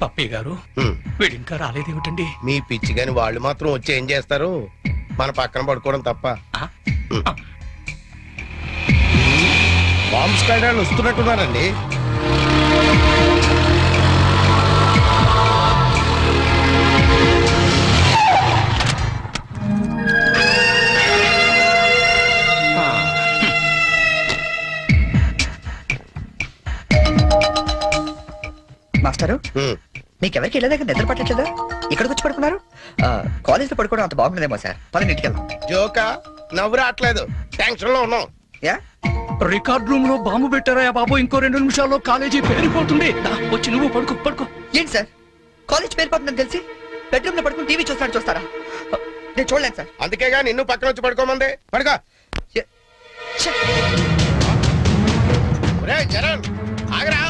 పప్పి గారు వీడు ఇంకా రాలేదేమిటండి? మీ పిచ్చి గాని వాళ్ళు మాత్రం వచ్చి ఏం చేస్తారు? మన పక్కన పడుకోవడం తప్ప. బాంబ్ స్క్వాడ్ వాళ్ళు వస్తున్నట్టున్నారండి. మాస్టారు, మీకెవరికి వెళ్ళే దగ్గర నిద్ర పట్టట్లేదా? ఇక్కడికి వచ్చి పడుకున్నారు? కాలేజ్ లో పడుకోవడం అంత బాగుండదేమో సార్. పదని ఇంటికి వెళ్దాం. జోకా? నవ్వు రావట్లేదు, టెన్షన్ లో ఉన్నాం. యా, రికార్డ్ రూమ్ లో బాంబు పెట్టారా బాబు? ఇంకో 2 నిమిషాల్లో కాలేజీ పేరిపోతుంది. వచ్చి నువ్వు పడుకో పడుకో. ఏంటి సార్, కాలేజ్ పేరుపోతుందని తెలిసి బెడ్రూమ్ లో పడుకుని టీవీ చూస్తారా? నేను చూడలేను సార్. అందుకేగా నిన్ను పక్కన వచ్చి పడుకోమంది. పడుకో. ఒరేయ్ చరణ్, ఆగరా.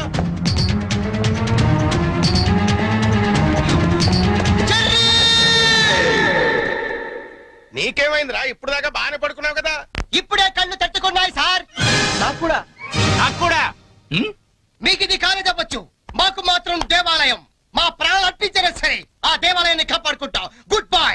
నీకేమైందిరా? ఇప్పుడు దాకా బాగానే పడుకున్నావు కదా. ఇప్పుడే కళ్ళు తట్టుకున్నాయి సార్. నాకు కూడా. మీకు ఇది కాలేజ్ అవ్వచ్చు, మాకు మాత్రం దేవాలయం. మా ప్రాణాలు అర్పించినా సరే ఆ దేవాలయాన్ని కాపాడుకుంటాం. Good bye.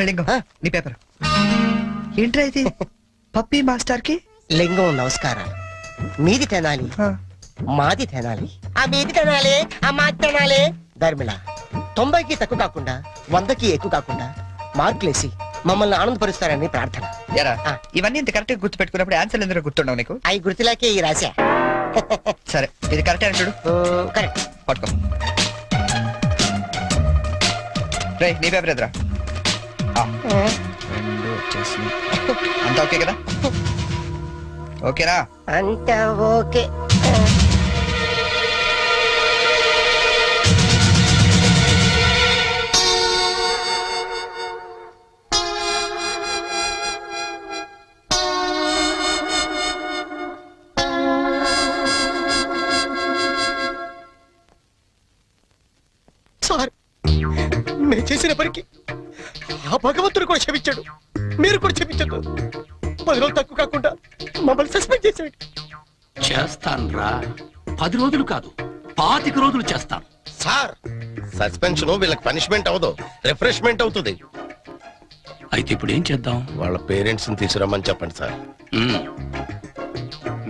లింగం, నీ పేపర్ ఏంట్రా ఇది? పప్పి మాస్టర్ కి లింగం నమస్కారాలు. మీది తినాలి, మాది తినాలి. ఆ మీది తినాలి, ఆ మాది తినాలి. ధర్మిళ 90కి తక్కువ కాకుండా 100కి ఎక్కువ కాకుండా మార్కులేసి మమ్మల్ని ఆనందపరుస్తారని ప్రార్థన. ఇవన్నీ ఇంత కరెక్ట్ గా గుర్తు పెట్టుకున్నప్పుడు ఆన్సర్ ఎందుకు గుర్తుండవు నీకు? అవి గుర్తులాకే ఈ రాశా. సరే, ఇది కరెక్ట్ అని చూడు. కరెక్ట్. పట్టుకో. రే, నీ పేపర్ ఎదురా. అంతా ఓకే కదా? ఓకేనా? అంతా ఓకే. సార్, మేము చేసిన పనికి ఆ భగవంతుడు కూడా క్షమించాడు, మీరు కూడా క్షమించదు. 10 రోజులు తక్కువ కాకుండా మమ్మల్ని సస్పెండ్ చేసాడు. చేస్తాను రా. 10 రోజులు కాదు, 25 రోజులు చేస్తాను. సార్, సస్పెన్షన్ వీళ్ళకి పనిష్మెంట్ అవదు, రిఫ్రెష్మెంట్ అవుతుంది. అయితే ఇప్పుడు ఏం చేద్దాం? వాళ్ళ పేరెంట్స్ ని తీసుకురమ్మని చెప్పండి సార్.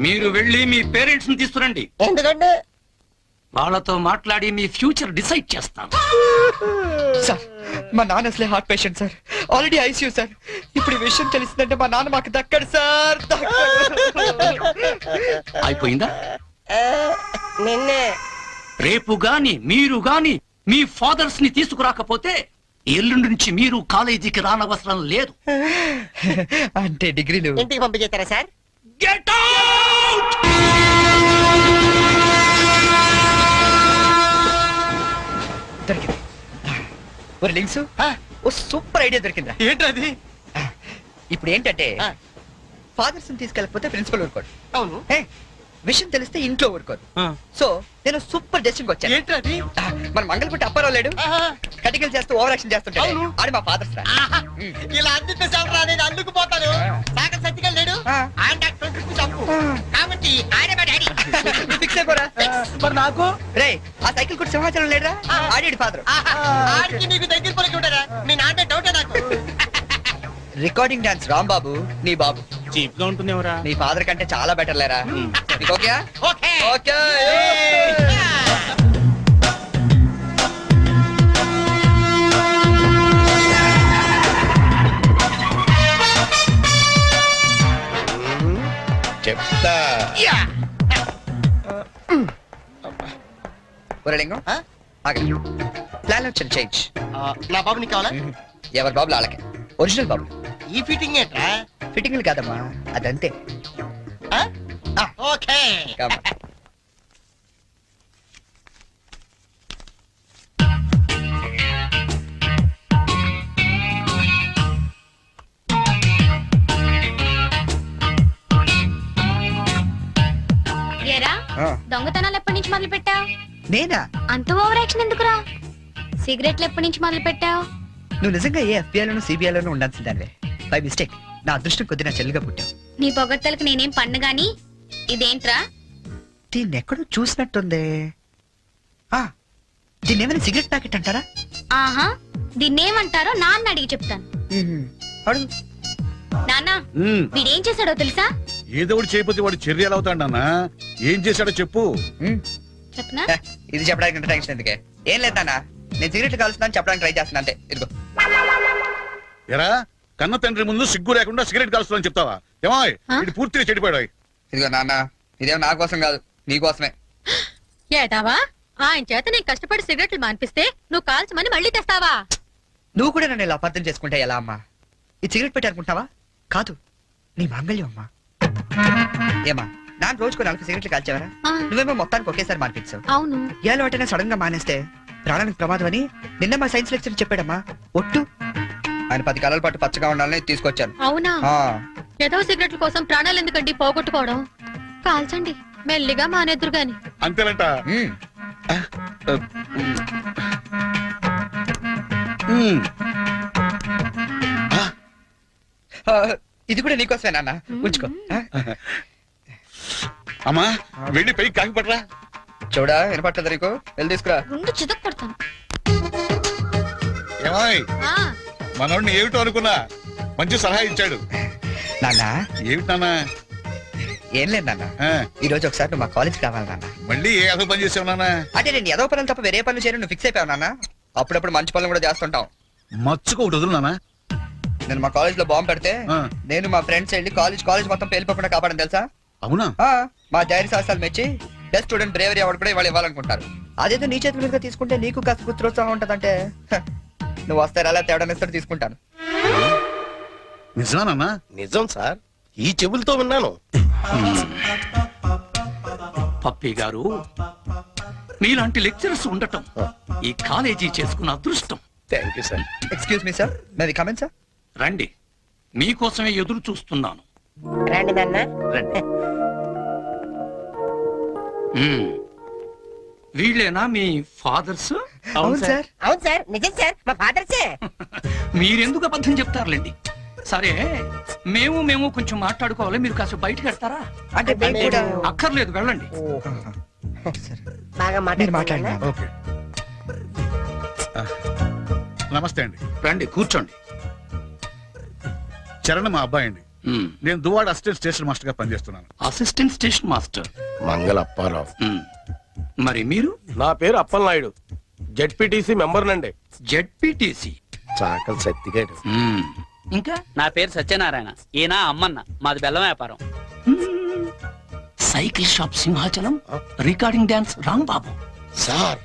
మీరు వెళ్ళి మీ పేరెంట్స్ ని తీసుకురండి. ఎందుకంటే వాళ్ళతో మాట్లాడి మీ ఫ్యూచర్ డిసైడ్ చేస్తాను. సార్, మా నాన్న అసలే heart patient sir. Already ICU sir. ఇప్పుడు ఈ విషయం తెలిసిందంటే మా నాన్న మాకు దక్కడు సార్. అయిపోయిందా? నిన్నే రేపు గాని మీరు గాని మీ ఫాదర్స్ ని తీసుకురాకపోతే ఎల్లుండి నుంచి మీరు కాలేజీకి రానవసరం లేదు. అంటే డిగ్రీలు ఇంటికి పంపించేస్తారా సార్? Get out! దొరికింది. ఒరే లింక్స్, ఓ సూపర్ ఐడియా దొరికిందా? ఏంటది? ఇప్పుడు ఏంటంటే ఫాదర్స్ తీసుకెళ్ళకపోతే ప్రిన్సిపల్ ఊరుకోడు. అవును. విషయం తెలిస్తే ఇంట్లో ఊరుకోదు. సో నేను సూపర్ డెసిషన్ వచ్చాను. ఏంటది? మన మంగళపుట్టి అప్పారావు లేడు, కటికలు చేస్తూ ఓవర్ యాక్షన్ చేస్తుంటాడు. ఆడి మా ఫాదర్స్ రా. ఇలా అందితే సార్ నేను అందుకుపోతాను. సాగర్ సత్తికల్ లేడు, ఆయన డాక్టర్ చంపు కాబట్టి ఆయన మా డాడీ. ఫిక్స్ అయిపోరా. మరి నాకు రే, ఆ సైకిల్ కూడా సింహాచలం లేడురా, ఆడి ఫాదర్. ఆడికి నీకు దగ్గర పలికి ఉంటారా? మీ నాన్న డౌటే నాకు. రికార్డింగ్ డాన్స్ రాంబాబు నీ బాబు. చీప్ గా ఉంటుంది ఎవరా? నీ ఫాదర్ కంటే చాలా బెటర్ లేరా. నీకు ఓకే? ఓకే. ఓకే. చెప్తా. ఒరే లింగం, ఆగండి. ప్లాన్ వచ్చిన చేంజ్. నా బాబు నీకు కావాలా? ఎవరి బాబులు వాళ్ళకి, ఒరిజినల్ బాబులు. ఈ ఫిట్టింగ్ ఏంట్రా? ఫిట్టింగ్లు కాదమ్మా, అదంతే. ఓకే. Come on. ఏరా ఆ, దొంగతనాలు ఎప్పటి నుంచి మొదలు పెట్టావు? నేనా? అంత ఓవర్ యాక్షన్ ఎందుకురా? సిగరెట్లు ఎప్పటి నుంచి మొదలు పెట్టావు? నువ్వు నిజంగా ఏ ఎఫ్బిఐలోను సిబిఐలోను ఉండాల్సిందానివే. బై మిస్టేక్ నా అదృష్టం కొద్ది నా చెల్లిగా పుట్టావు. నీ పొగడ్తలకు నేనేం పన్ను గాని. ఇదేంట్రా? దీన్ని ఎక్కడో చూసినట్టుంది. దీన్ని ఏమైనా సిగరెట్ ప్యాకెట్ అంటారా? ఆహా, దీన్నేమంటారో నాన్న అడిగి చెప్తాను. అడుగు. నాన్న, వీడేం చేశాడో తెలుసా? ఏదో ఒకటి చేయకపోతే వాడు చర్య ఎలా అవుతాడు నాన్న? ఏం చేశాడో చెప్పు. చెప్పనా? ఇది చెప్పడానికి ఇంత టెన్షన్ ఎందుకే? ఏం లేదు నాన్న, నేను సిగరెట్లు కాలుస్తున్నాను చెప్పడానికి ట్రై చేస్తున్నా అంతే. ఇదిగో. ఎరా కన్న తండ్రి ముందు సిగ్గు లేకుండా సిగరెట్ కాల్చులని చెప్తావా? ఏమో ఇది పూర్తిగా చెడిపోయాడు. ఇదిగో నాన్న, ఇదేమో నా కోసం కాదు, నీ కోసమే. ఏటావా ఆయన చేత నేను కష్టపడి సిగరెట్లు మాన్పిస్తే నువ్వు కాల్చమని మళ్ళీ తెస్తావా? నువ్వు కూడా నన్ను ఇలా అపార్థం చేసుకుంటే ఎలా అమ్మా? ఈ సిగరెట్ పెట్టి అనుకుంటావా? కాదు, నీ మాంగళ్యం అమ్మా. ఏమా నాన్న రోజుకు 4 సిగరెట్లు కాల్చేవరా? ఆ. నువ్వేమో మొత్తానికి ఒకేసారి మానిపించావు. అవును. ఏ అలవాటైనా సడన్ గా మానేస్తే ప్రాణానికి ప్రమాదం అని నిన్న మా సైన్స్ లెక్చర్ చెప్పాడమ్మా. ఒట్టు ఆయన 10 కాలాల పాటు పచ్చగా ఉండాలని తీసుకొచ్చాను. అవునా? ఏదో సిగరెట్ల కోసం ప్రాణాలు ఎందుకండి పోగొట్టుకోవడం? కాల్చండి, మెల్లిగా మానేద్దురు గాని. అంతేనంట. ఇది కూడా నీకోసమే నాన్న, ఉంచుకో. అమ్మా వెళ్ళి పైకి కాకి పట్టరా. చూడా వినపట్టదు నీకు? వెళ్ళి తీసుకురా. గుండు చితక్ కొడతాను. ఏమాయ్ ఆ, మనోడిని ఏమిటో అనుకున్నా, మంచి సలహా ఇచ్చాడు. నాన్న ఏమిటి నాన్న? ఏం లేదు నాన్న, ఈ రోజు ఒకసారి నువ్వు మా కాలేజ్ కావాలి నాన్న. మళ్ళీ ఏ అసలు పని చేసావు నాన్న? అంటే నేను ఏదో పనులు తప్ప వేరే పనులు చేయను నువ్వు ఫిక్స్ అయిపోయావు నాన్న. అప్పుడప్పుడు మంచి పనులు కూడా చేస్తుంటాం. మచ్చుకు ఒకటి వదులు నాన్న. నేను మా కాలేజ్ లో బాంబు పెడితే ఆ. నేను మా ఫ్రెండ్స్ వెళ్ళి కాలేజ్ మొత్తం పేలిపోకుండా కాపాడని తెలుసా? అవునా? మా ధైర్య సాహసాలు మెచ్చి బెస్ట్ స్టూడెంట్ బ్రేవరీ అవార్డు కూడా ఇవాళ ఇవ్వాలనుకుంటారు. అదేదో నీ చేతుల మీదుగా తీసుకుంటే నీకు కాస్త గుర్తురోత్సాహం ఉంటదంటే నువ్వు వస్తే అలా తేడానిస్తాడు తీసుకుంటాను. నిజమా నాన్న? నిజం సార్, ఈ చెవులతో విన్నాను. పప్పి గారు, మీలాంటి లెక్చరర్స్ ఉండటం ఈ కాలేజీ చేసుకున్న అదృష్టం. Thank you sir. Excuse me sir, నాది కమెంట్ సార్. రండి, మీకోసమే ఎదురు చూస్తున్నాను. రండి నాన్న. రండి. వీళ్ళేనా మీ ఫాదర్స్? అవును సార్. అవును సార్, నిజం సార్, మా ఫాదర్సే. మీరెందుకు అబద్ధం చెప్తారులేండి. సరే, మేము కొంచెం మాట్లాడుకోవాలి, మీరు కాస్త బయటకు వెళ్తారా? అంటే మేము కూడా అక్కర్లేదు, వెళ్ళండి. సరే. బాగా మీరు మాట్లాడండి. ఓకే. నమస్తే అండి. రండి, కూర్చోండి. చరణ్ మా అబ్బాయి అండి. నేను దువాడ అసిస్టెంట్ స్టేషన్ మాస్టర్ గా పనిచేస్తున్నాను. Assistant station master. మంగళ అప్పారావు. మరి మీరు? నా పేరు అప్పలనాయుడు, జెడ్పీటీసీ మెంబర్ నండి. జెడ్పీటీసీ. చాకలి సత్తిగాడు. ఇంకా? నా పేరు సత్యనారాయణ, ఈయన అమ్మన్న, మాది బెల్లం వ్యాపారం. Cycle shop Simhachalam, recording dance Rambabu. Sir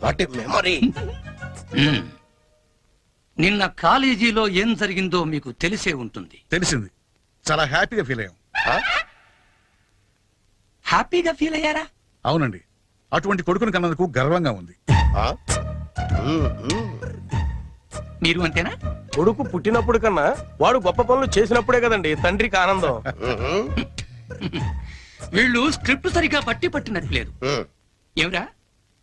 what a memory. నిన్న కాలేజీలో ఏం జరిగిందో మీకు తెలిసే ఉంటుంది. తెలిసింది, చాలా హ్యాపీగా ఫీల్ అయ్యాం. హ్యాపీగా ఫీల్ అయ్యారా? అవునండి, అటువంటి కొడుకుని కన్నందుకు గర్వంగా ఉంది. మీరు అంతేనా? కొడుకు పుట్టినప్పుడు కన్నా వాడు గొప్ప పనులు చేసినప్పుడే కదండి తండ్రికి ఆనందం. వీళ్ళు స్క్రిప్ట్ సరిగా పట్టినట్లేదు. ఏమరా,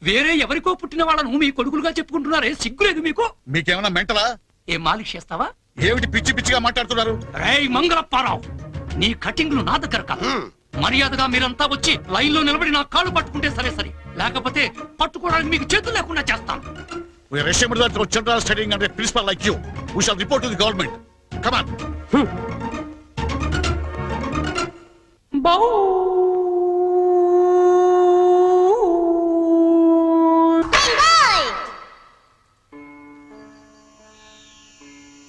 వేరే ఎవరికో పుట్టిన వాళ్ళను మీ కొడుకులుగా చెప్పుకుంటున్నారే, సిగ్గులేదు మీకు? మీకేమైనా మెంటలా? ఏం మాలిష్ చేస్తావా? ఏమిటి పిచ్చి పిచ్చిగా మాట్లాడుతున్నారు? రేయ్ మంగళప్పారావు, నీ కటింగ్లు నా దగ్గర కాదు. మర్యాదగా మీరంతా వచ్చి లైన్ లో నిలబడి నా కాళ్ళు పట్టుకుంటే సరే, లేకపోతే పట్టుకోవడానికి మీకు చేతులు లేకుండా చేస్తాను. We are ashamed that our children are studying under a principal like you. We shall report to the government. Come on.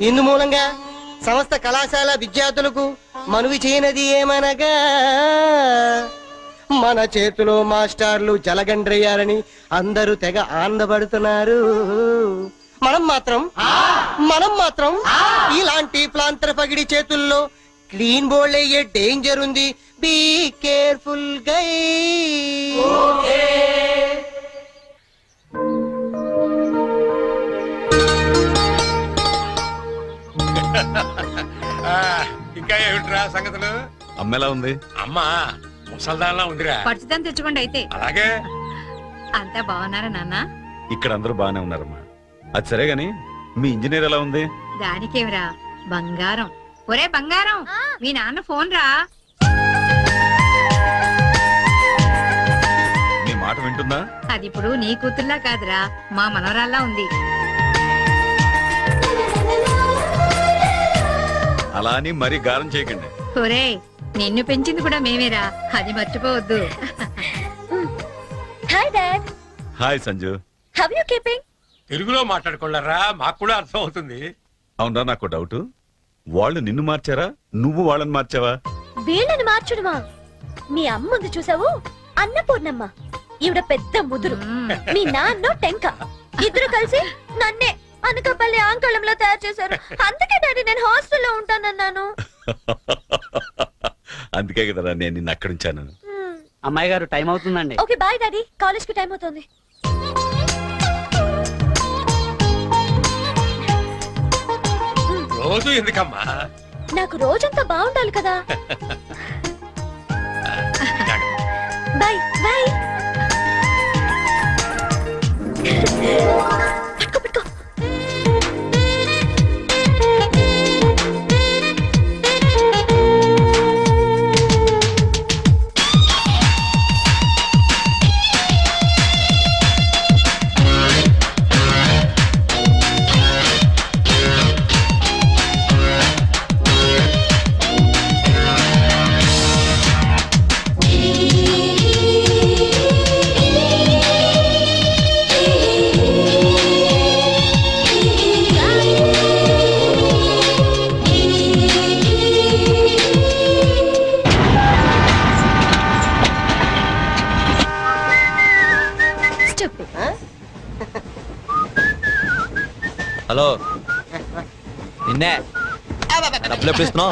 ఇందు మూలంగా సమస్త కళాశాల విద్యార్థులకు మనవి చేయనది ఏమనగా మన చేతిలో మాస్టర్లు జలగండ్రయ్యారని అందరూ తెగ ఆనందపడుతున్నారు. మనం మాత్రం ఇలాంటి ప్లాంతర పగిడి చేతుల్లో క్లీన్ బోల్డ్ అయ్యే డేంజర్ ఉంది. బీ కేర్ఫుల్ గై. ఇంకా ఏమిట్రా సంగతులు? అమ్మెలా ఉంది? అమ్మా ముసల్దాన్లా ఉందిరా. పచ్చిదాన్ని తెచ్చుకోండి అయితే. అలాగే అంతా బాగున్నారా నాన్న? ఇక్కడ అందరూ బానే ఉన్నారమ్మా. అది సరే గాని మీ ఇంజనీర్ ఎలా ఉంది? దానికేమిరా బంగారం. ఒరే బంగారం, మీ నాన్న ఫోన్ రా. నీ మాట వింటుందా? అది ఇప్పుడు నీ కూతుర్లా కాదురా, మా మనవరాల్లా ఉంది. అలా అని మరీ గారం చేయకండి. ఒరే, నిన్ను పెంచింది కూడా మేమేరా, అది మర్చిపోవద్దు. Hi dad, hi Sanju. How you keeping? తెలుగులో మాట్లాడుకోలేరా, మాకు కూడా అర్థం అవుతుంది. అవునరా, నాకు డౌట్. వాళ్ళు నిన్ను మార్చారా, నువ్వు వాళ్ళని మార్చావా? వీళ్ళని మార్చడమా? మీ అమ్మ ఉంది చూసావు, అన్నపూర్ణమ్మ. ఈవిడ పెద్ద ముదురు, మీ నాన్న టెంక. ఇద్దరు కలిసి నన్నే అనకాపల్లి ఆంకళంలో తయారు చేశారు. అందుకే డాడీ నేను హాస్టల్లో ఉంటానన్నాను. అందుకే కదరా నేను నిన్ను అక్కడ ఉంచాను. అమ్మాయి గారు టైం అవుతుందండి. ఓకే బాయ్ డాడీ, కాలేజ్ కి టైం అవుతుంది. రోజు ఎందుకమ్మా? నాకు రోజంతా బాగుండాలి కదా. Bye bye. పట్టుకో పట్టుకో. హలో, నిన్నే డబ్బులు ఎప్పుడు ఇస్తున్నావు?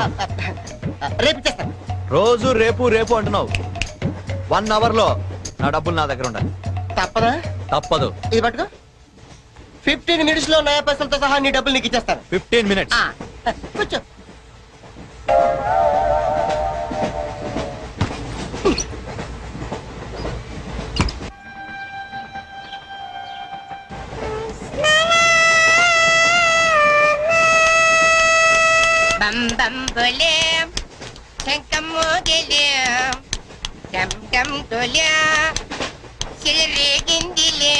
రేపు ఇచ్చేస్తాను. రోజు రేపు రేపు అంటున్నావు. 1 అవర్ లో నా డబ్బులు నా దగ్గర ఉండాలి. తప్పదా? తప్పదు. ఇది పట్టుకో. 15 minutes లో నయా పైసలతో సహా నీ డబ్బులు నీకు ఇచ్చేస్తాను. 15 minutes. కూర్చో. బం బం బోలే శంఖం మోగలే డమ్ డమ్ డోలే సిలరేగిందిలే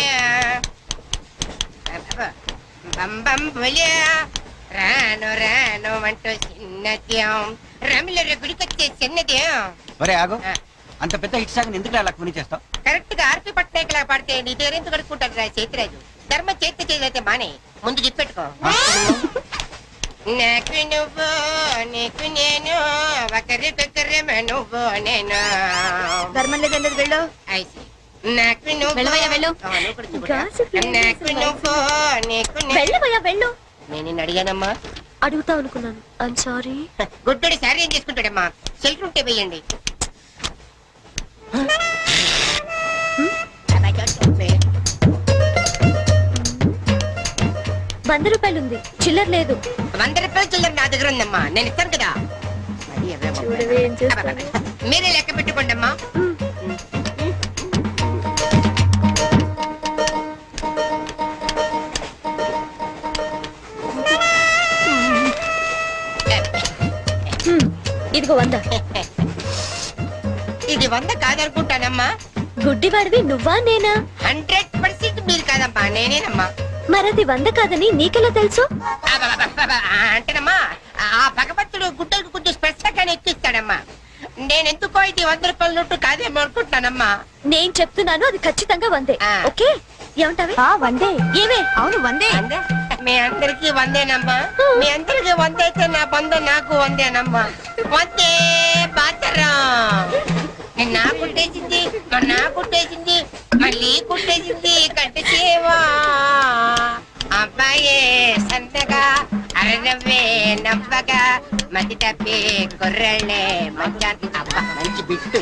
బం బం బోలే రాను రాను అంటూ చిన్నదేం రమిల గుడికొచ్చే చిన్నదేం. మరి ఆగు, అంత పెద్ద హిట్ సాగ్ ఎందుకు అలా కొని చేస్తావు? కరెక్ట్ గా ఆర్పి పట్నాయక్ లా పాడితే నీ పేరెందుకు కడుక్కుంటాడు రా చేతిరాజు. ధర్మ చేతి చేదైతే మానే, ముందు చెప్పెట్టుకో. నాకు నువ్వు నీకు నేను ఒకరికొకరు నువ్వు నేను. ధర్మం లేదన్నది వెళ్ళు. ఐసి నాకు నువ్వు వెళ్ళవయ్యా, వెళ్ళు. నాకు నువ్వు నీకు వెళ్ళవయ్యా వెళ్ళు. నేను నిన్ను అడిగానమ్మా. అడుగుతా అనుకున్నాను. I'm sorry. గుడ్డోడి సారీ ఏం చేసుకుంటాడమ్మా? షెల్టర్ ఉంటే వేయండి. ₹100 ఉంది, చిల్లర లేదు. 100 రూపాయలు చిల్లర నా దగ్గర ఉందమ్మా, నేను ఇస్తాను కదా. చూడవే ఏం చేస్తాను. మీరే లెక్క పెట్టుకోండి అమ్మా. ఇదిగో 100. ఇది 100 కాదనుకుంటానమ్మా. గుడ్డివాడివి నువ్వా నేనా? 100% మీరు కాదమ్మా, నేనేనమ్మా. మరది 100 కాదని నీకెలా తెలుసు? అంటేనమ్మా, ఆ భగవంతుడు గుడ్డలకు కొంచెం స్పెషల్గానే ఎక్కిస్తాడమ్మా. నేనెందుకో ఇది 100 రూపాయల నోటు కాదేమో అనుకుంటున్నానమ్మా. నేను చెప్తున్నాను, అది ఖచ్చితంగా 100. ఆ. ఓకే, ఏమంటావే? 100. ఏవే? అవును 100. మీ అందరికి 100నమ్మా. మీ అందరికి 100 అయితే నా బంధం నాకు 100నమ్మా. 100 బాతరం. నిన్న కుట్టేసింది, మొన్న కుట్టేసింది, మళ్ళీ కుట్టేసింది కట్టేసేవా. అబ్బాయే సంతగా అరనవ్వే నవ్వగా మతి తప్పి కుర్రళ్ళే మంచానికి అబ్బా మంచి బిట్టు.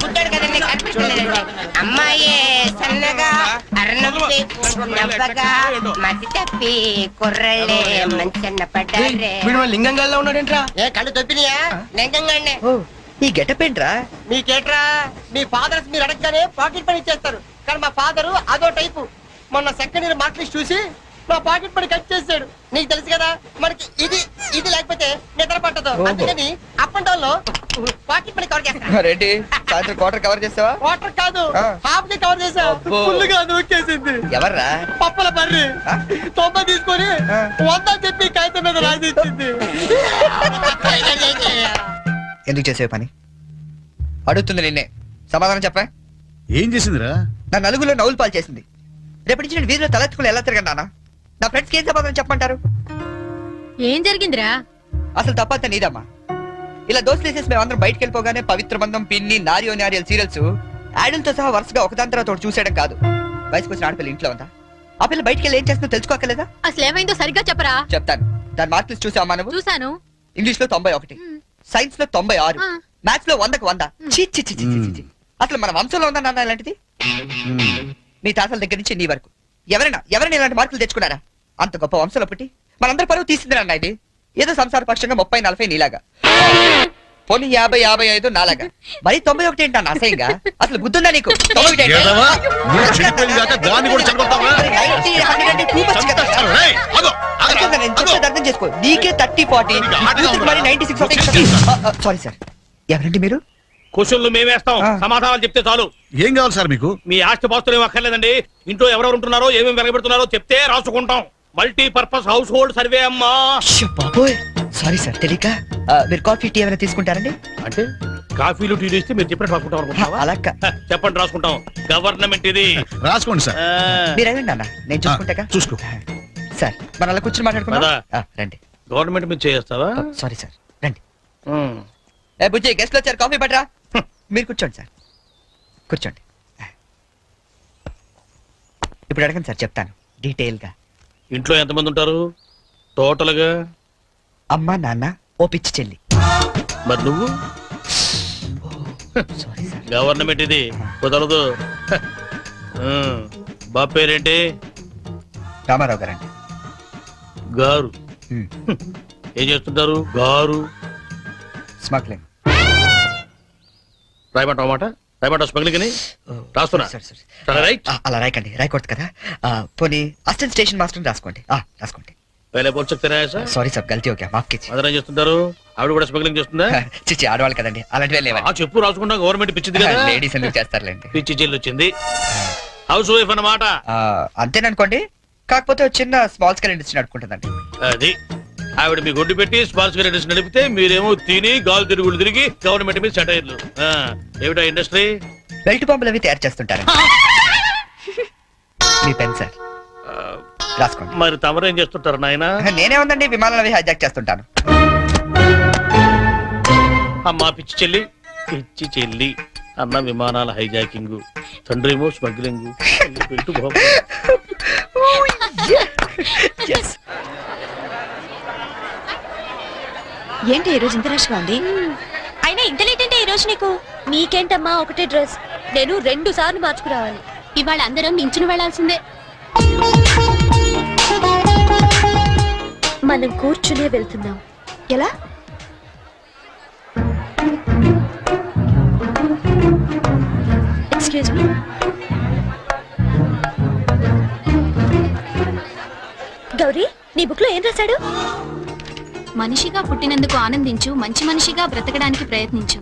పుట్టాడు కదండి కనిపించలేదండి. అమ్మాయే సన్నగా అరనవ్వే నవ్వగా మతి తప్పి కుర్రళ్ళే మంచన్న పడ్డారే. లింగంగా ఉన్నాడేంట్రా? ఏ కళ్ళు తప్పినాయా? లింగంగానే. ఓ ఈ గెటప్ ఏంట్రా? మీకేట్రా మీ ఫాదర్స్ మీరు అడగగానే పాకెట్ పని ఇచ్చేస్తారు, కానీ మా ఫాదరు అదో టైపు. మొన్న సెకండ్ ఇయర్ మార్క్ లిస్ట్ చూసి నా పాకెట్ పని కట్ చేసాడు. నీకు తెలుసు కదా మనకి ఇది ఇది లేకపోతే నిద్ర పట్టదు. అందుకని అప్ అండ్ డౌన్ లో పాకెట్ పని కవర్ చేస్తా. రెడ్డి సాయంత్రం క్వార్టర్ కవర్ చేస్తావా? వాటర్ కాదు, ఆ. హాఫ్ కి కవర్ చేసావు. అబ్బో. ఫుల్గా దూకేసింది. ఎవర్రా? పప్పల బర్రి ఆ? 90 తీసుకొని ఆ. 100 చెప్పి కాగితం మీద రాసి ఇచ్చింది. ఎందుకు చేసే పని? అడుగుతుంది నిన్నే, సమాధానం చెప్పా. ఏం చేసిందిరా? నా నలుగులో నవ్వులు పాలు చేసింది. రేపటి నుంచి నేను వీధిలో తలెత్తుకుని ఎలా తిరగను నాన్న? నా ఫ్రెండ్స్కి ఏం సమాధానం చెప్పమంటారు? ఏం జరిగిందిరా? అసలు తప్పంతా నీదమ్మా. ఇలా దోస్తులు వేసేసి మేమందరం బయటికి వెళ్ళిపోగానే పవిత్ర బంధం, పిన్ని, నారియో నారియల్ సీరియల్స్ యాడల్తో సహా వరుసగా ఒకదాని తర్వాత ఒకటి చూసేయడం కాదు. వయసుకు వచ్చిన ఆడపిల్ల ఇంట్లో ఉందా? ఆ పిల్ల బయటికి వెళ్ళి ఏం చేస్తుందో తెలుసుకోకలేదా? అసలు ఏమైందో సరిగ్గా చెప్పరా. చెప్తాను. దాని మార్కులు చూసావా నువ్వు? చూసాను. ఇంగ్లీష్ లో 91, సైన్స్ లో 96, ఆ. మ్యాథ్స్ లో 100కు 100. ఛీ, ఛీ, ఛీ, ఛీ, ఛీ, ఛీ. అసలు మన వంశంలో ఉందా నాన్న ఇలాంటిది? మీ తాతల దగ్గర నుంచి నీ వరకు ఎవరైనా ఇలాంటి మార్కులు తెచ్చుకున్నారా? అంత గొప్ప వంశంలో పుట్టి మనందరి పరువు తీసింది నాన్న ఇది. ఏదో సంసార పక్షంగా 30-40 నీలాగా, పోనీ 50-55 నాలాగా, మరి 91 ఏంటి అన్న అసహ్యంగా? అసలు బుద్ధుందా నీకు? 91 ఏంటి? ఏదవా? నువ్వు చెడిపోయింది కాక దాన్ని కూడా చెడగొడతావా? మరి 90, 100 అంటే too much కదా? రేయ్, ఆగు, ఆగు, అయితే నేను ఆగు. చెప్పేది అర్థం చేసుకో. నీకే 30-40, నీకు ఆటగా యూత్కి మరి 96 సారీ సార్. ఎవరండి మీరు? క్వశ్చన్లు మేమేస్తాం, ఆ. సమాధానాలు చెప్తే చాలు. ఏం కావాలి సార్ మీకు? మీ ఆస్తి పాస్తులు ఏం అక్కర్లేదండి. ఇంట్లో ఎవరెవరు ఉంటున్నారో ఏమేమి వెలగబెడుతున్నారో చెప్తే రాసుకుంటాం. మల్టీపర్పస్ హౌస్ హోల్డ్ సర్వే అమ్మా. అయ్యో బాబోయ్, సారీ సార్ తెలియక. మీరు కాఫీ టీ ఏమైనా తీసుకుంటారండి? అంటే కాఫీలు టీలు ఇస్తే మీరు చెప్పినట్టు రాసుకుంటాం అనుకుంటున్నావా? అలా చెప్పండి, రాసుకుంటాం. గవర్నమెంట్ ఇది. రాసుకోండి సార్. ఆ, మీరు వెళ్ళండి అన్న, నేను చూసుకుంటాగా. చూసుకో. సార్ మనం అలా కూర్చొని మాట్లాడుకుందాం. పదా. రండి. గవర్నమెంట్ మీద చేస్తావా? సారీ సార్, రండి. ఏ బుజ్జి, గెస్ట్లు వచ్చారు, కాఫీ పట్టరా. మీరు కూర్చోండి సార్, కూర్చోండి. ఇప్పుడు అడగండి సార్, చెప్తాను డీటెయిల్ గా. ఇంట్లో ఎంతమంది ఉంటారు టోటల్ గా? అమ్మ, నాన్న, ఓ పిచ్చి చెల్లి. మరి నువ్వు? Sorry sir. గవర్నమెంట్ ఇది, కుదరదు. బాబు పేరేంటి? రామారావు గారండి. గారు. ఏం చేస్తుంటారు గారు? స్మగ్లింగ్. రాయమంటావు మాట? రాయమంటావు స్మగ్లింగ్ అని? రాస్తున్నా. సరే, రైట్. అలా రాయకండి, రాయకూడదు కదా. పోనీ అసిస్టెంట్ స్టేషన్ మాస్టర్ రాసుకోండి. రాసుకోండి. పहले बोल सकते रहे सर. సారీ సార్, గల్తీ ఓకే, మాఫ్ कीजिए. అదన చేస్తుంటారు. ఆవిడ కూడా స్మగ్లింగ్ చేస్తుందా? చిచ్చి, ఆడవాళ్ళు కదండి, అలాంటివే లేవండి. ఆ చెప్పు, రాసుకుంటాం. గవర్నమెంట్ పిచ్చింది కదా. లేడీస్ ఎందుకు చేస్తారులేండి. పిచ్చి చెల్లి వచ్చింది. హౌస్ వైఫ్ అన్నమాట. అంతేననుకోండి, కాకపోతే ఒక చిన్న స్మాల్ స్కేల్ ఇండస్ట్రీ నడుపుకుంటుందండి. అది ఆవిడ మీ గొడ్డు పెట్టి స్మాల్ స్కేల్ ఇండస్ట్రీ నడిపితే మీరేమో తిని గాలు తిరుగులు తిరిగి గవర్నమెంట్ మీద సెటైర్లు. ఏమిటా ఇండస్ట్రీ? బెల్ట్ పంపులు అవి తయారు చేస్తుంటారు. మీ పెన్ సార్, రాసుకోండి. మరి తమరేం చేస్తుంటారు నాయన? నేనే ఉందండి, విమానాలు అవి హైజాక్ చేస్తుంటాను. అమ్మా పిచ్చి చెల్లి, పిచ్చి చెల్లి అన్న విమానాల హైజాకింగ్, తండ్రేమో స్మగ్లింగ్. ఏంటి ఈ రోజు ఇంత రష్ గా ఉంది? అయినా ఇంత లేట్ అంటే ఈ రోజు నీకు? నీకేంటమ్మా ఒకటే డ్రెస్, నేను 2 సార్లు మార్చుకురావాలి. ఇవాళ అందరం నించుని వెళ్లాల్సిందే. మనం కూర్చునే వెళ్తున్నాం. ఎలా? Excuse me. గౌరీ, నీ బుక్ లో ఏం రాశాడు? మనిషిగా పుట్టినందుకు ఆనందించు, మంచి మనిషిగా బ్రతకడానికి ప్రయత్నించు.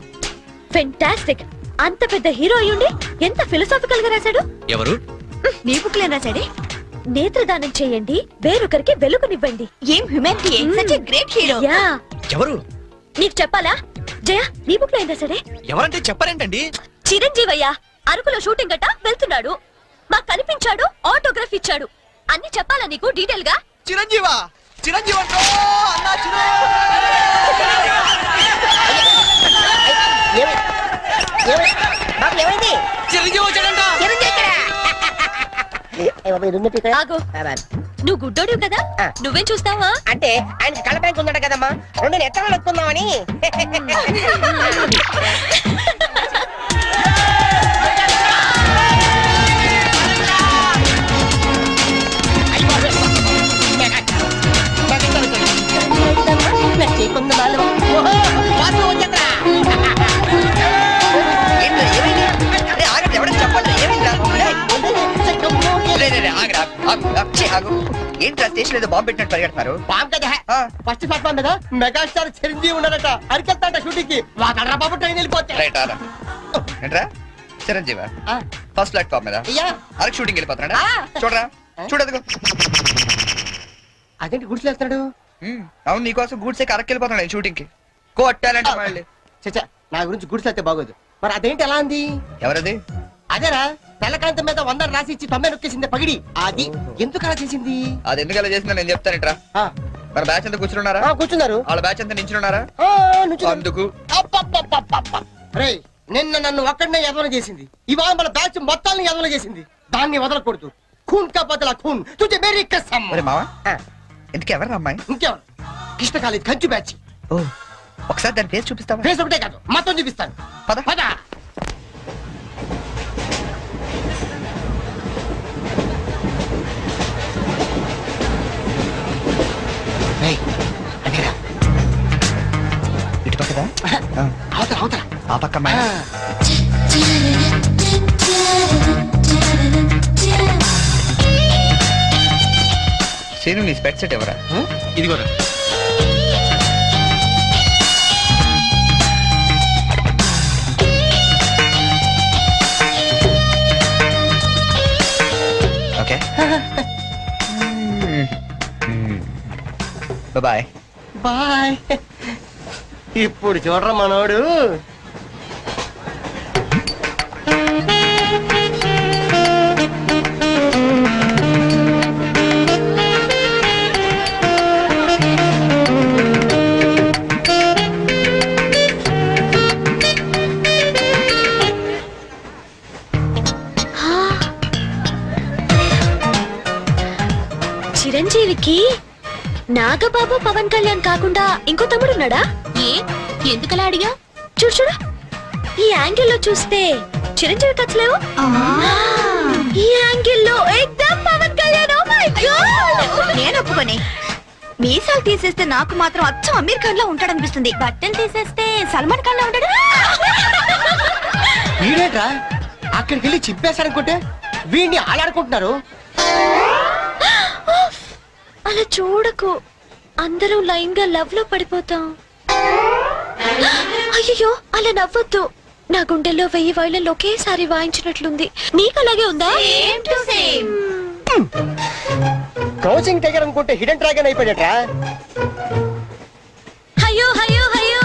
ఫెంటాస్టిక్. అంత పెద్ద హీరో అయ్యుండి ఎంత ఫిలసాఫికల్ గా రాశాడు. ఎవరు? నీ బుక్ లో ఏం రాశాడే? నేత్రదానం చేయండి, వేరొకరికి వెలుగునివ్వండి. ఏం humanity, such a great hero. Yeah. ఎవరు? నీకు చెప్పాలా? జయ, నీ బుక్ లో ఏం రాశాడే? ఎవరంటే చెప్పారేంటండి? చిరంజీవయ్య అరకులో షూటింగ్ గట్ట వెళ్తున్నాడు, మాకు కనిపించాడు, ఆటోగ్రాఫ్ ఇచ్చాడు. అన్ని చెప్పాలా నీకు డీటెయిల్ గా? చిరంజీవా? చిరంజీవి అంటారు అన్నా బాబు ఏమైంది? చిరంజీవి వచ్చాడంట. ఆగు నువ్వు గుడ్డోడు కదా ఆ. నువ్వేం చూస్తావా అంటే ఆయన కళ్ళ బ్యాంక్ ఉందట కదమ్మా, రెండు ఎత్తనాలు ఎక్కుందామని. ఏంట్రా, ఏమైంది? అరే, ఆగండి, ఎవరైనా చెప్పండి, ఏమైందిరా? రే, రే, రే, ఆగురా, ఆగు, ఆగు, ఛీ, ఆగు. ఏంట్రా స్టేషన్ ఏదో బాంబు పెట్టినట్టు పరిగెడతారు? బాబు కదా ఆ. ఫస్ట్ ప్లాట్ఫామ్ మీద మెగాస్టార్ చిరంజీవి ఉన్నాడట, అరికెళ్తాడ షూటింగ్ కి. వాడరా బాబు ట్రైన్ వెళ్ళిపోతే. రైట్ ఆరా. ఏంట్రా చిరంజీవా ఫస్ట్ ప్లాట్ఫామ్ మీద అయ్యా అరకు షూటింగ్ వెళ్ళిపోతున్నాడా? ఆ. చూడరా చూడదుగో. అదేంటి గుడిసెలేస్తున్నాడు? అవును, నీకోసం గూడ్స్ అరకు వెళ్ళిపోతున్నాడు షూటింగ్ కి. కొట్టాలంటే మళ్ళీ. చచ్చా, నా గురించి గుడిసెళ్తే బాగోదు. మరి అదేంటి ఎలా అంది? ఎవరది? అదేరా తెల్లకాంతం మీద 100 రాసి ఇచ్చి 90 నొక్కేసింది పగిడి. అది ఎందుకు అలా చేసింది? అది ఎందుకు అలా చేసిందో నేను చెప్తానంట్రా. ఆ, మన బ్యాచ్ అంతా కూర్చున్నారా? ఆ, కూర్చున్నారు. వాళ్ళ బ్యాచ్ అంతా నించున్నారా? ఆ, నుంచున్నారు. అందుకు అబ్బబ్బబ్బబ్బబ్బ. రేయ్, నిన్న నన్ను ఒక్కడనే యదవన చేసింది, ఇవాళ మన బ్యాచ్ మొత్తాన్ని యదవన చేసింది. దాన్ని వదలకూడదు. ఖూన్ కా బదలా ఖూన్, తుజే మేరీ కసమ్. మరి మావా ఆ, ఎందుకు ఎవరు అమ్మాయి? ఇంకెవరు? కృష్ణ కాలేజ్ కంచు బ్యాచ్. ఓ, ఒకసారి దాని పేరు చూపిస్తావా? ఫేస్ ఒకటే కాదు, మొత్తం చూపిస్తాను. పద. పద. రేయ్, అదేరా. ఇటు పక్కదా? ఆ, అవతల అవతల. ఆ పక్క అమ్మాయి. ఆ. శీను, నీ స్పెక్ట్ సెట్ ఎవరా? ఇదిగోరా. Okay bye. బాయ్. ఇప్పుడు చూడరా మనోడు. చిరంజీవికి నాగబాబు పవన్ కళ్యాణ్ కాకుండా ఇంకో తమ్ముడున్నాడా? ఎందుకలా అడిగా? చూడు చూడు, ఈ యాంగిల్ లో చూస్తే చిరంజీవి కచ్చలేవు, ఈ యాంగిల్ లో ఎక్దమ్ Pawan Kalyan. Oh my god, నేను ఒప్పుకొని. మీసాలు తీసేస్తే నాకు మాత్రం అచ్చం అమీర్ ఖాన్ లా ఉంటాడనిపిస్తుంది, బట్టలు తీసేస్తే సల్మాన్ ఖాన్ లా ఉంటాడు. వీడేట్రా అక్కడికి వెళ్ళి చింపేశాడనుకుంటే వీడిని ఆలాడుకుంటున్నారు. అలా చూడకు, అందరూ లైన్ గా లవ్ లో పడిపోతాం. అయ్యో, అలా నవ్వొద్దు. నా గుండెల్లో 1000 వైలలు ఒకేసారి వాయించినట్లుంది. నీకు అలాగే ఉందా? క్రౌచింగ్ టైగర్ అనుకుంటే హిడెన్ డ్రాగన్ అయిపోయాడట్రా. అయ్యో అయ్యో అయ్యో,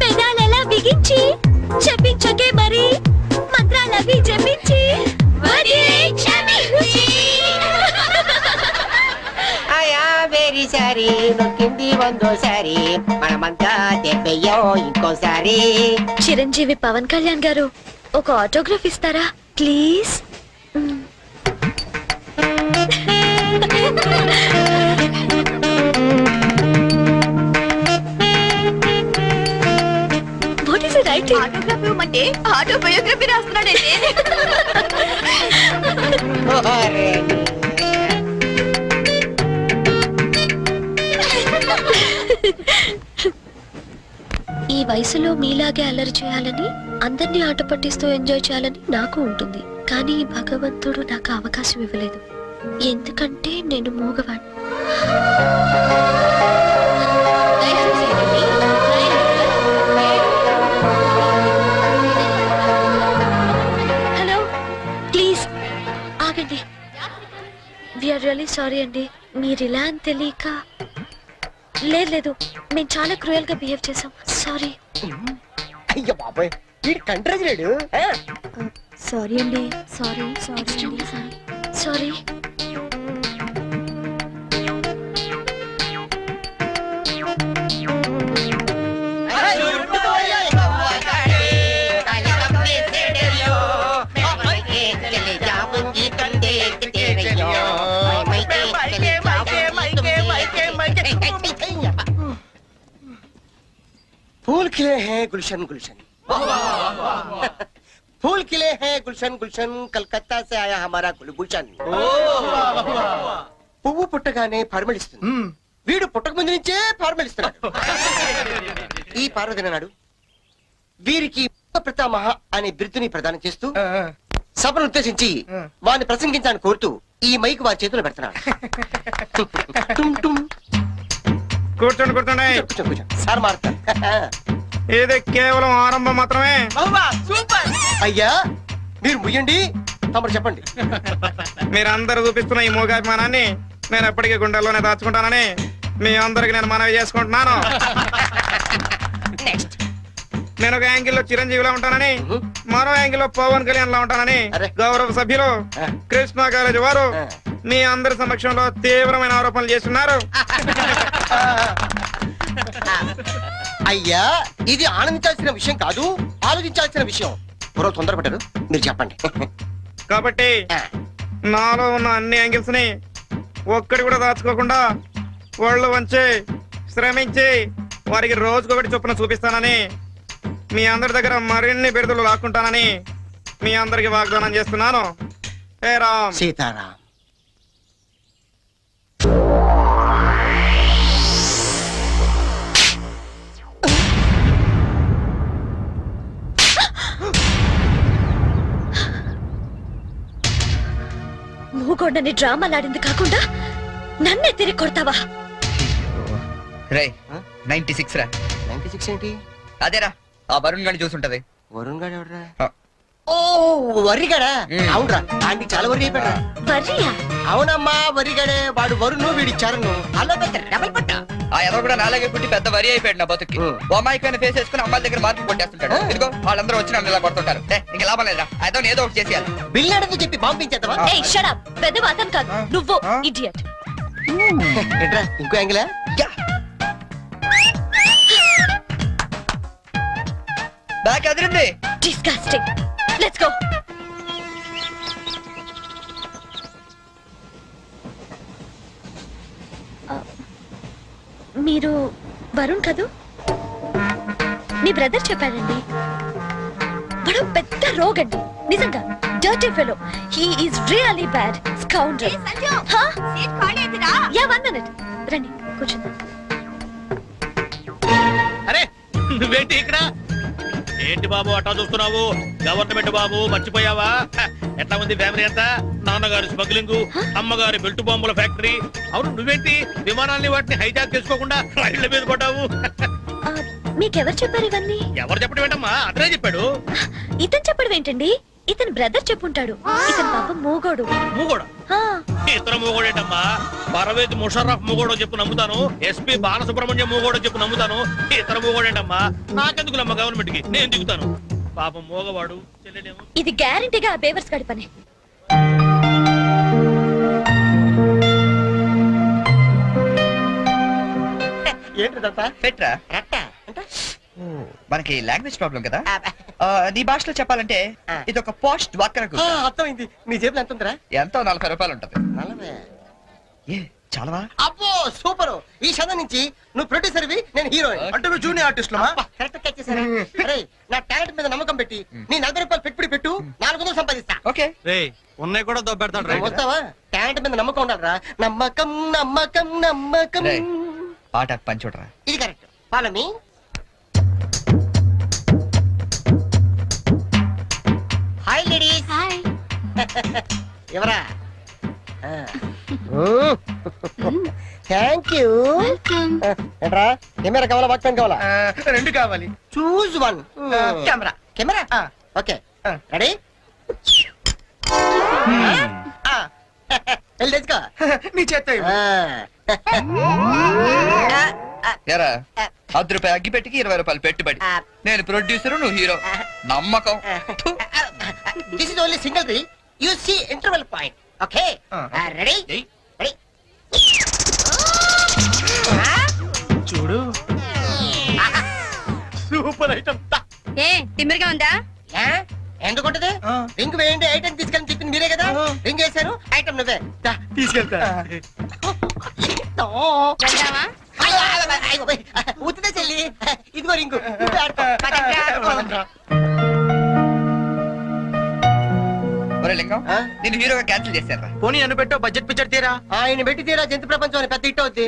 పెదాలెలా బిగించి చెప్పించకే మరి, మంత్రాలవి జపించి ఆయా వెరీ సారీ, నొక్కింది 100సారి, మనమంతా దెబ్బయ్యో ఇంకోసారి. చిరంజీవి పవన్ కళ్యాణ్ గారు, ఒక ఆటోగ్రాఫ్ ఇస్తారా please? What is it writing? Autograph ఇవ్వమంటే ఆటోబయోగ్రఫీ రాస్తున్నాడండి. ఈ వయసులో మీలాగే అల్లరి చేయాలని, అందరినీ ఆట పట్టిస్తూ ఎంజాయ్ చేయాలని నాకు ఉంటుంది. కానీ భగవంతుడు నాకు అవకాశం ఇవ్వలేదు, ఎందుకంటే నేను మూగవాణ్ణి. హలో, ప్లీజ్ ఆగండి. వీఆర్ రియల్లీ సారీ అండి, మీరు ఇలా అని తెలియక. లేదు, మేము చాలా క్రూయల్ గా బిహేవ్ చేసాం, సారీ. అయ్యో బాబాయ్, వీడు కంట్రోల్ లేడు. సారీ అండి, సారీ సారీ సారీ. खिले हैं गुलशन गुलशन फूल खिले हैं गुलशन गुलशन कलकत्ता से आया हमारा गुलगुलशन పువ్వు పుట్టగానే పరిమళిస్తుంది వీడు పుట్టక ముందు నుంచే పరిమళిస్తున్నాడు ఈ పార్వదిన నాడు వీరికి ప్రతామహ అనే బిరుదుని ప్రదానం చేస్తూ సభను ఉద్దేశించి వారిని ప్రసంగించాలని కోరుతూ ఈ మైక్ వారి చేతిలో పెడుతున్నాడు టుమ్ టుమ్. కూర్చోండి కూర్చోండి కూర్చో, కూర్చో. సార్ మారుతారు ఇది కేవలం ఆరంభం మాత్రమే. అయ్యా మీరు ముయ్యండి తమరు చెప్పండి మీరందరూ చూపిస్తున్న ఈ మూగాభిమానాన్ని నేను ఎప్పటికీ గుండెల్లోనే దాచుకుంటానని మీ అందరికి నేను మనవి చేసుకుంటున్నాను. నేను ఒక యాంగిల్లో చిరంజీవిలో ఉంటానని మరో యాంగిల్లో పవన్ కళ్యాణ్ లో ఉంటానని అరే. గౌరవ సభ్యులు కృష్ణా కాలేజీ వారు మీ అందరి సమక్షంలో తీవ్రమైన ఆరోపణలు చేస్తున్నారు. అయ్యా ఇది ఆనందించాల్సిన విషయం కాదు ఆలోచించాల్సిన విషయం పూర్వ తొందరపడ్డారు మీరు చెప్పండి కాబట్టి నాలో ఉన్న అన్ని యాంగిల్స్ ని ఒక్కడి కూడా దాచుకోకుండా వాళ్ళు వంచి శ్రమించి వారికి రోజుకొకటి చొప్పున చూపిస్తానని మీ అందరి దగ్గర మరిన్ని బిరుదులు లాక్కుంటానని మీ అందరికి వాగ్దానం చేస్తున్నాను. హే రామ్. సీతారాం మూగొండని డ్రామాలాడింది కాకుండా నన్నే తిరిగి కొడతావా? రే 96 రా 96 ఏంటి అదేరా ఆ వరుణ్ గాని చూసుంటది. వరుణ్ గారు ఎవడరా ఆ. ఓ వరిగాడా అవునరా ఆంటీ చాలా వరి అయిపోయాడు వర్రియా? అవునమ్మా వరిగాడే వాడు వరుణ్ వీడి చరణ్ అలా పెద్ద డబల్ పట్ట ఆ ఎవరు కూడా నాలాగే పుట్టి పెద్ద వరి అయిపోయాడు నా బతుకి. ఓ అమాయకాన్ని ఫేస్ చేసుకుని అమ్మాయిల దగ్గర మార్పు కొట్టేస్తుంటాడు. ఇదిగో వాళ్ళందరూ వచ్చి నన్ను ఇలా కొడుతుంటారు. ఇంక లాభం లేదురా అయితే ఏదో ఒకటి చేసేయాలి. బిల్ అడని చెప్పి పంపించేద్దామా ఏయ్ షట్ అప్. పెద్ద అతను కాదు నువ్వు ఇడియట్. ఏంట్రా ఇంకో యాంగిలా back Adirindi. Disgusting. Let's go. మీరు వరుణ్ కదూ? మీ బ్రదర్ చెప్పాడండి. వాడు పెద్ద రోగండి నిజంగా. Dirty fellow. He is really bad scoundrel. హా? Yeah 1 minute. రండి కూర్చుందాం. అరే నువ్వేంటి ఇక్కడ? ఏంటి బాబు అట్టా చూస్తున్నావు? గవర్నమెంట్ బాబు మర్చిపోయావా? ఎట్లా ఉంది ఫ్యామిలీ అంతా? నాన్నగారి స్మగ్లింగ్, అమ్మగారి బెల్ట్ బాంబుల ఫ్యాక్టరీ. అవును నువ్వేంటి విమానాల్ని వాటిని హైజాక్ చేసుకోకుండా రైళ్ల మీద పడ్డావు? మీకెవరు చెప్పారు ఇవన్నీ? ఎవరు చెప్పడం ఏంటమ్మా? అతనే చెప్పాడు. ఇతను చెప్పడం ఏంటండి? ఇతను బ్రదర్ చెప్పుంటాడు. ఇతను పాపం మూగోడు. మూగోడా? హా. ఇతర మూగోడేటమ్మా? పర్వేజ్ ముషర్రఫ్ మూగోడో చెప్పు నమ్ముతాను. ఎస్పీ బాలసుబ్రహ్మణ్యం మూగోడో చెప్పు నమ్ముతాను. ఇతర మూగోడేటమ్మా? నాకెందుకులమ్మా గవర్నమెంట్ కి, నేను దిగుతాను. పాపం మూగవాడు చెల్లెడేమో. ఇది గ్యారంటీగా ఆ బేవర్స్ గడి పనే. ఏంటిదంతా పెట్రా రట్ట అంటే మనకి లాంగ్వేజ్ ప్రాబ్లం కదా. నీ భాషలో చెప్పాలంటే ఇది ఒక పోస్ట్ వాక్కరకు. అర్థమైంది నీ జేబులో ఎంత ఉందిరా ఎంతో 40 రూపాయలు ఉంటది. 40 ఏ చాలవా? అబ్బో సూపర్ ఈ చదువు నుంచి నువ్వు ప్రొడ్యూసర్వి నేను హీరోయిన్ అంటే నువ్వు జూనియర్ ఆర్టిస్ట్ కరెక్ట్ క్యాచ్ చేశారా అరే నా టాలెంట్ మీద నమ్మకం పెట్టి నీ 40 రూపాయలు పెట్టుబడి పెట్టు 400 సంపాదిస్తా ఓకే. ఉన్నాయి కూడా దొబ్బెడతాడు. నువ్వు వస్తావా టాలెంట్ మీద నమ్మకం ఉండాలరా నమ్మకం నమ్మకం నమ్మకం రేయ్, పాట పని చూడరా. ఇది correct follow me hi ladies hi. ఎవరా థ్యాంక్ యూ ఏంట్రా కెమెరా కావాలా వాక్మెన్ కావాలా రెండు కావాలి. Choose one camera camera okay ready వెళ్ళి తెచ్చుకో నీ చేత ఎరా 10 రూపాయలు అగ్గి పెట్టికి 20 రూపాయలు పెట్టుబడి. నేను ప్రొడ్యూసర్ నువ్వు హీరో. నమ్మకం. This is only single re you see interval point okay ready ready చూడు సూపర్ ఐటమ్. ఏ తిమ్మిరిగా ఉందా? ఎందుకుంటది రింగ్ వేయండి ఐటమ్ తీసుకెళ్ళి చెప్పింది మీరే కదా రింగ్ వేశారు ఐటమ్ నువ్వే తీసుకెళ్తా. ఉత్తిదే చెల్లి ఇదిగో రింగు నువ్వే ఆడుకో. పదండ్రా. ఒరే లింగం ఆ? నేను హీరోగా క్యాన్సిల్ చేశారా? పోనీ నన్ను పెట్టో బడ్జెట్ పిక్చర్ తీరా. ఆయన పెట్టి తీరా జంతు ప్రపంచం అని పెద్ద హిట్ అవుద్ది.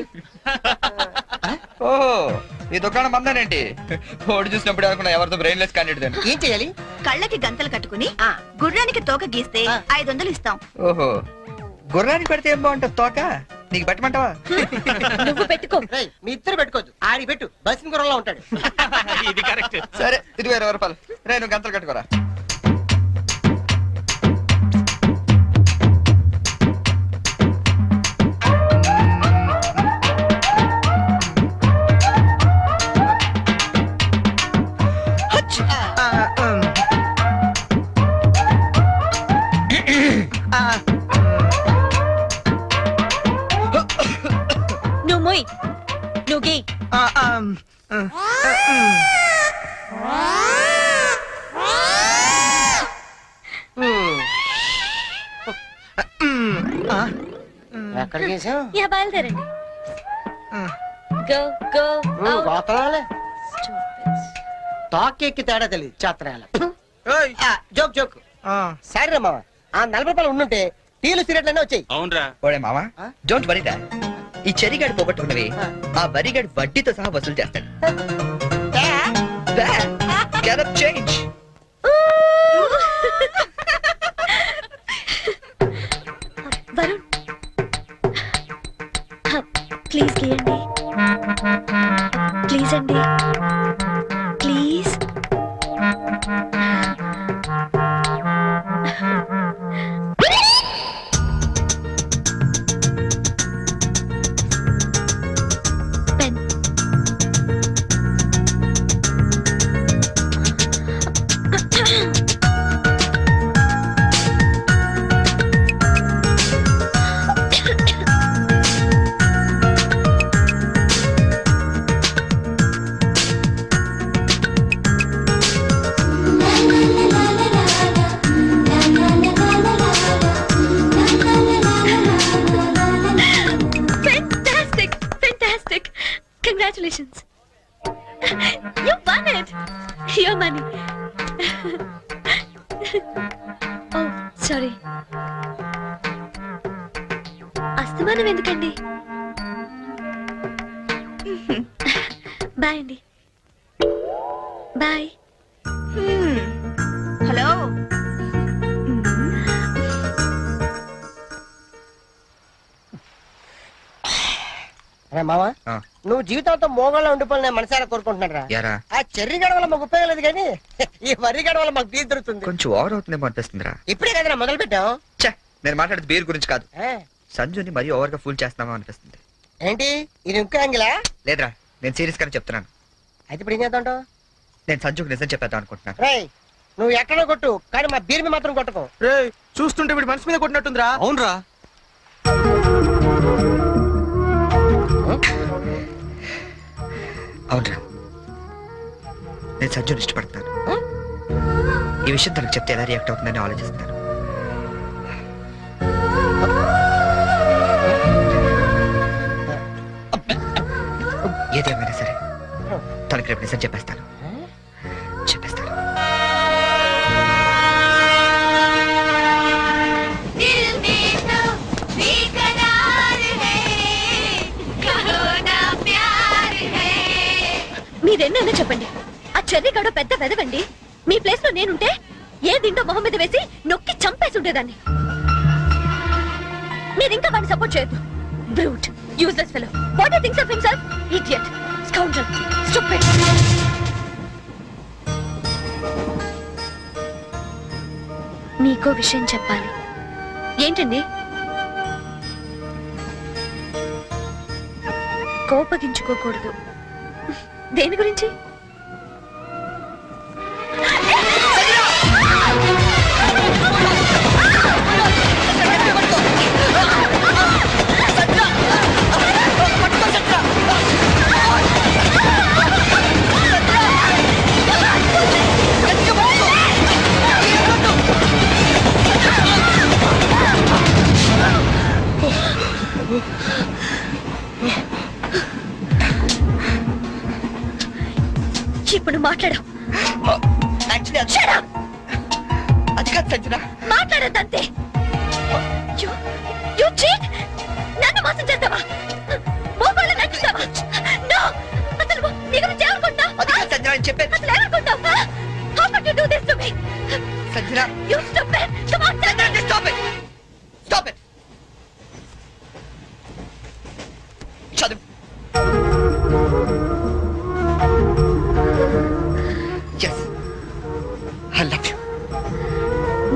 ఓహో ఈ దుకాణం మందేనేంటి? ఓడి చూసినప్పుడు అనుకున్నా ఎవరితో బ్రెయిన్లెస్ క్యాండిడేట్. ఏం చేయాలి? కళ్ళకి గంతలు కట్టుకుని గుర్రానికి తోక గీస్తే 500 ఇస్తాం. ఓహో గుర్రానికి పెడితే ఏం బాగుంటుంది తోక? నీకు పెట్టమంటావా? నువ్వు పెట్టుకో. రేయ్, మీ ఇద్దరు పెట్టుకోవద్దు, ఆడి పెట్టు, బస్సు గుర్రంలో ఉంటాడు. ఇది కరెక్ట్. సరే ఇదిగో 20 రూపాయలు. రే నువ్వు గంతలు కట్టుకోరా. నువ్వు మొయ్. నువ్వు గీ. ఎక్కడికి వేసావు? యా బయలుదేరండి. గో గో గోతరాలే తాకెక్కి తేడా తెలియదు చాత్రాల. Joke joke. సరే మామ, ఆ 40 రూపాయలు ఉండుంటే టీలు సిగరెట్లనే వచ్చాయి. అవునరా. ఓడే మామా డోంట్ వరీ దా. ఈ చెరిగాడు పోగొట్టుకున్నవి ఆ వరిగాడు వడ్డీతో సహా వసూలు చేస్తాడు. Get up change. Varun please గీయండి. ప్లీజ్ అండి please. Pen. Fantastic! Fantastic! Congratulations! You won it! Your money. Oh, sorry. అస్తమానం ఎందుకండి? బాయ్ అండి. బాయ్. హలో. రే మామ, ఆ. నువ్వు జీవితంతో మోగంలో ఉండిపోయి నేను మనసారా కోరుకుంటున్నాడు రా. యారా ఆ చెర్రి గడ వల్ల మాకు ఉపయోగం లేదు కానీ ఈ వరి గడ వల్ల మాకు బీర్ దొరుకుతుంది. కొంచెం ఓవర్ అవుతుందేమో అనిపిస్తుందిరా. ఇప్పుడే కదరా మొదలు పెట్టాం. ఛే, నేను మాట్లాడేది బీర్ గురించి కాదు. ఆ, సంజుని మరీ ఓవర్ గా ఫూల్ చేస్తున్నామో అనిపిస్తుంది. ఏంటి ఇది ఇంకో యాంగిలా? లేదురా నేను సీరియస్ గానే చెప్తున్నాను. అయితే ఇప్పుడు ఏం చేద్దాం? నేను సంజుకు నిజం చెప్పేద్దాం అనుకుంటున్నాను. రేయ్, నువ్వు ఎక్కడో కొట్టు కానీ మా బీర్ మీద మాత్రం కొట్టకు. చూస్తుంటే వీడి మనసు మీద కొట్టినట్టుందిరా. అవునరా. అవునరా నేను సంజుని ఇష్టపడుతున్నాను. ఈ విషయం తనకు చెప్తే ఎలా రియాక్ట్ అవుతుందని ఆలోచిస్తున్నాను. ఏదేమైనా సరే తనకి రేపు నిజం చెప్పేస్తాను. చెప్పేస్తాను. మీరెన్నైనా చెప్పండి, ఆ చెర్రీ గడ పెద్ద వెదవండి. మీ ప్లేస్ లో నేనుంటే ఏ దిండో మొహం మీద వేసి నొక్కి చంపేసి ఉండేదాన్ని. మీరు ఇంకా వాడిని సపోర్ట్ చేయొద్దు. Brute, useless fellow. What he thinks of himself? Idiot, scoundrel, stupid. మీకో విషయం చెప్పాలి. ఏంటండి? కోపగించుకోకూడదు. దేని గురించి? కాదు సంజన. మాట్లాడద్దంతే. You cheat! నన్ను మోసం చేస్తావా? మోకాళ్ళు నచ్చుతావా? No! అసలు నీ గురించి ఏమనుకుంటావ్? అది కాదు సంజన నేను చెప్పేది. అసలు ఏమనుకుంటావ్? How could you do this to me? Sanjana You stupid! Come on, Sanjana just stop it. Stop it. చదువు. Yes. I love you.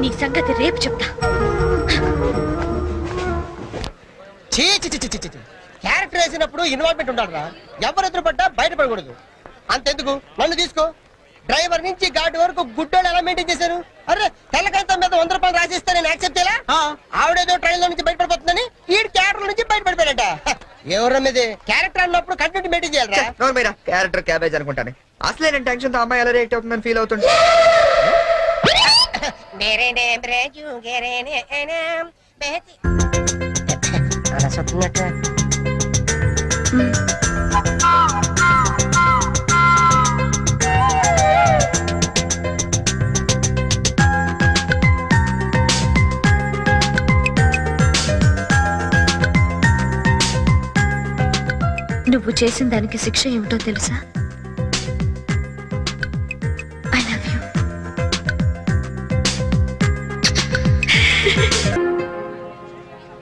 నీ సంగతి రేపు చెప్తా. క్యారెక్టర్ వేసినప్పుడు ఇన్వాల్వ్మెంట్ ఉండాలిరా. ఎవరు ఎదురు పడ్డా బయటపడకూడదు. అంతెందుకు నన్ను తీసుకో. డ్రైవర్ నుంచి గార్డ్ వరకు గుడ్డోళ్ళు ఎలా మెయింటైన్ చేశారు? అరే తెల్లకాయతం మీద 100 రూపాయలు రాసిస్తే నేను యాక్సెప్ట్ చేయాలా? ఆవిడేదో ట్రైన్ లో నుంచి బయటపడిపోతుందని ఈ క్యారెక్టర్ నుంచి బయటపడిపోయాడట. ఎవరి మీద క్యారెక్టర్ అన్నప్పుడు కంటిన్యూటీ మెయింటైన్ చేయాలరా. నోరు మీరా క్యారెక్టర్ క్యాబేజ్ అనుకుంటాను. అసలే నేను టెన్షన్ తో అమ్మాయి ఎలా రియాక్ట్ అవుతుందని ఫీల్ అవుతుంటే. అలా సొత్తున్నట్టు నువ్వు చేసిన దానికి శిక్ష ఏమిటో తెలుసా? I love you.